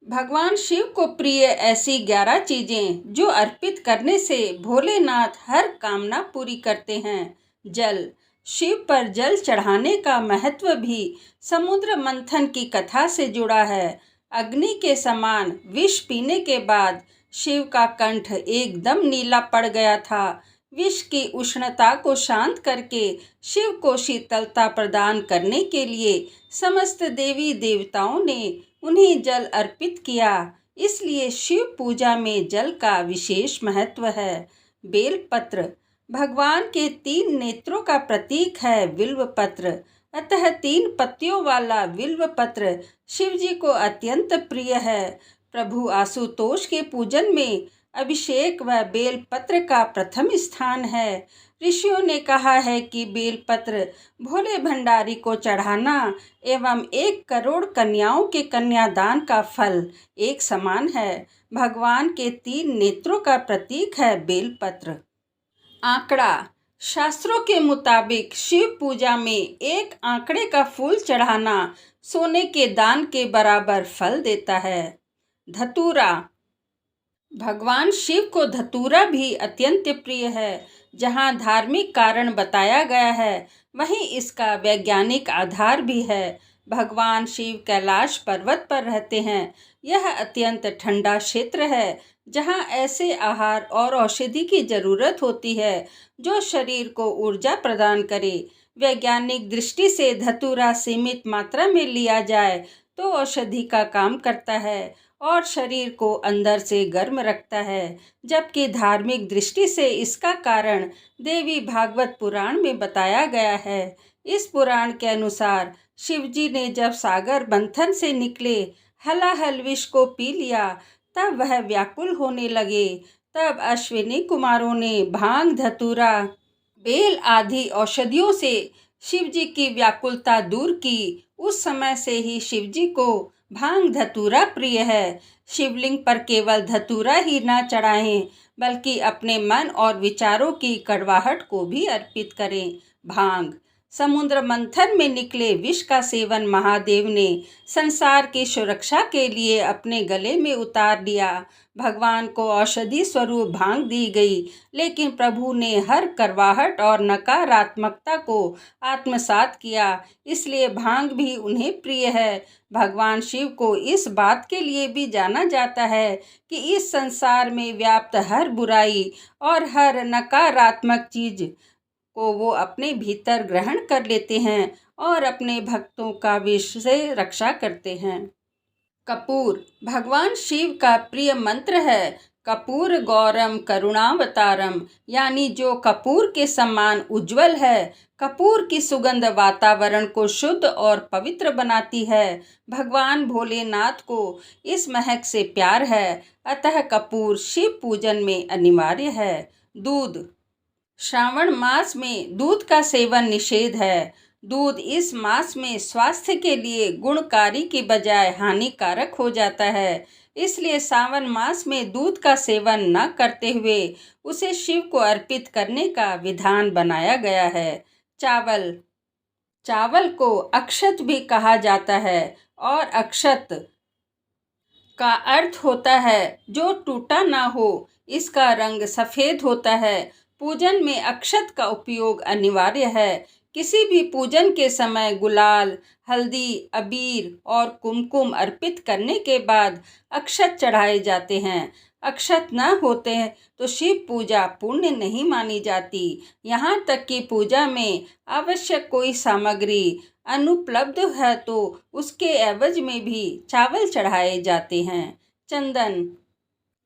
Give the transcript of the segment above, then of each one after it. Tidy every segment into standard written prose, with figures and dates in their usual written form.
भगवान शिव को प्रिय ऐसी 11 चीजें जो अर्पित करने से भोलेनाथ हर कामना पूरी करते हैं। जल। शिव पर जल चढ़ाने का महत्व भी समुद्र मंथन की कथा से जुड़ा है। अग्नि के समान विष पीने के बाद शिव का कंठ एकदम नीला पड़ गया था। विष की उष्णता को शांत करके शिव को शीतलता प्रदान करने के लिए समस्त देवी देवताओं ने उन्हें जल अर्पित किया। इसलिए शिव पूजा में जल का विशेष महत्व है। बेलपत्र भगवान के 3 नेत्रों का प्रतीक है। बिल्वपत्र, अतः 3 पत्तियों वाला बिल्वपत्र शिव जी को अत्यंत प्रिय है। प्रभु आशुतोष के पूजन में अभिषेक व बेलपत्र का प्रथम स्थान है। ऋषियों ने कहा है कि बेलपत्र भोले भंडारी को चढ़ाना एवं 1 करोड़ कन्याओं के कन्यादान का फल एक समान है। भगवान के 3 नेत्रों का प्रतीक है बेलपत्र। आंकड़ा। शास्त्रों के मुताबिक शिव पूजा में 1 आंकड़े का फूल चढ़ाना सोने के दान के बराबर फल देता है। धतूरा। भगवान शिव को धतूरा भी अत्यंत प्रिय है। जहाँ धार्मिक कारण बताया गया है वहीं इसका वैज्ञानिक आधार भी है। भगवान शिव कैलाश पर्वत पर रहते हैं। यह अत्यंत ठंडा क्षेत्र है जहाँ ऐसे आहार और औषधि की जरूरत होती है जो शरीर को ऊर्जा प्रदान करे। वैज्ञानिक दृष्टि से धतूरा सीमित मात्रा में लिया जाए तो औषधि का काम करता है और शरीर को अंदर से गर्म रखता है, जबकि धार्मिक दृष्टि से इसका कारण देवी भागवत पुराण में बताया गया है। इस पुराण के अनुसार शिवजी ने जब सागर मंथन से निकले हलाहल विष को पी लिया तब वह व्याकुल होने लगे। तब अश्विनी कुमारों ने भांग, धतूरा, बेल आदि औषधियों से शिवजी की व्याकुलता दूर की। उस समय से ही शिवजी को भांग धतूरा प्रिय है। शिवलिंग पर केवल धतूरा ही न चढ़ाएं बल्कि अपने मन और विचारों की कड़वाहट को भी अर्पित करें। भांग। समुद्र मंथन में निकले विष का सेवन महादेव ने संसार की सुरक्षा के लिए अपने गले में उतार लिया। भगवान को औषधि स्वरूप भांग दी गई, लेकिन प्रभु ने हर करवाहट और नकारात्मकता को आत्मसात किया, इसलिए भांग भी उन्हें प्रिय है। भगवान शिव को इस बात के लिए भी जाना जाता है कि इस संसार में व्याप्त हर बुराई और हर नकारात्मक चीज को वो अपने भीतर ग्रहण कर लेते हैं और अपने भक्तों का विष से रक्षा करते हैं। कपूर भगवान शिव का प्रिय मंत्र है। कपूर गौरम करुणावतारम, यानी जो कपूर के समान उज्जवल है। कपूर की सुगंध वातावरण को शुद्ध और पवित्र बनाती है। भगवान भोलेनाथ को इस महक से प्यार है, अतः कपूर शिव पूजन में अनिवार्य है। दूध। श्रावण मास में दूध का सेवन निषेध है। दूध इस मास में स्वास्थ्य के लिए गुणकारी की बजाय हानिकारक हो जाता है, इसलिए सावन मास में दूध का सेवन न करते हुए उसे शिव को अर्पित करने का विधान बनाया गया है। चावल। चावल को अक्षत भी कहा जाता है और अक्षत का अर्थ होता है जो टूटा ना हो। इसका रंग सफ़ेद होता है। पूजन में अक्षत का उपयोग अनिवार्य है। किसी भी पूजन के समय गुलाल, हल्दी, अबीर और कुमकुम अर्पित करने के बाद अक्षत चढ़ाए जाते हैं। अक्षत न होते हैं तो शिव पूजा पूर्ण नहीं मानी जाती। यहाँ तक कि पूजा में आवश्यक कोई सामग्री अनुपलब्ध है तो उसके एवज में भी चावल चढ़ाए जाते हैं। चंदन।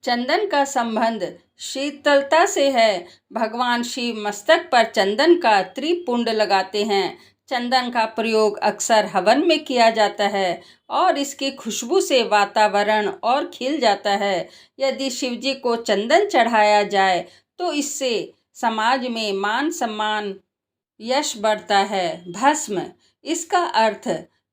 चंदन का संबंध शीतलता से है। भगवान शिव मस्तक पर चंदन का त्रिपुंड लगाते हैं। चंदन का प्रयोग अक्सर हवन में किया जाता है और इसकी खुशबू से वातावरण और खिल जाता है। यदि शिवजी को चंदन चढ़ाया जाए तो इससे समाज में मान सम्मान, यश बढ़ता है। भस्म। इसका अर्थ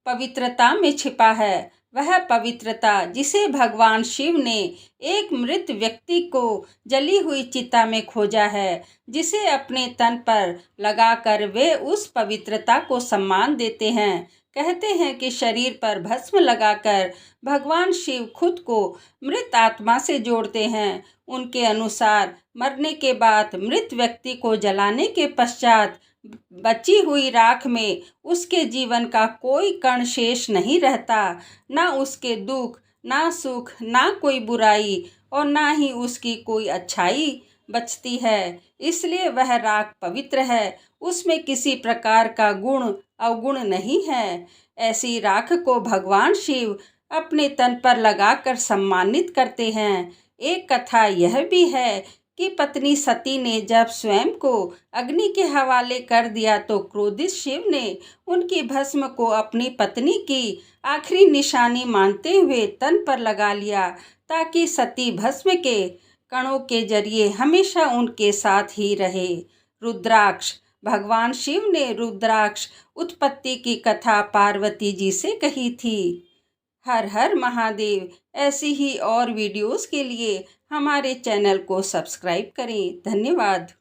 पवित्रता में छिपा है। वह पवित्रता जिसे भगवान शिव ने एक मृत व्यक्ति को जली हुई चिता में खोजा है, जिसे अपने तन पर लगाकर वे उस पवित्रता को सम्मान देते हैं। कहते हैं कि शरीर पर भस्म लगाकर भगवान शिव खुद को मृत आत्मा से जोड़ते हैं। उनके अनुसार मरने के बाद मृत व्यक्ति को जलाने के पश्चात बची हुई राख में उसके जीवन का कोई कण शेष नहीं रहता, ना उसके दुख, ना सुख, ना कोई बुराई और ना ही उसकी कोई अच्छाई बचती है। इसलिए वह राख पवित्र है, उसमें किसी प्रकार का गुण अवगुण नहीं है। ऐसी राख को भगवान शिव अपने तन पर लगाकर सम्मानित करते हैं। एक कथा यह भी है कि पत्नी सती ने जब स्वयं को अग्नि के हवाले कर दिया तो क्रोधित शिव ने उनकी भस्म को अपनी पत्नी की आखिरी निशानी मानते हुए तन पर लगा लिया, ताकि सती भस्म के कणों के जरिए हमेशा उनके साथ ही रहे। रुद्राक्ष। भगवान शिव ने रुद्राक्ष उत्पत्ति की कथा पार्वती जी से कही थी। हर हर महादेव। ऐसी ही और वीडियोस के लिए हमारे चैनल को सब्सक्राइब करें। धन्यवाद।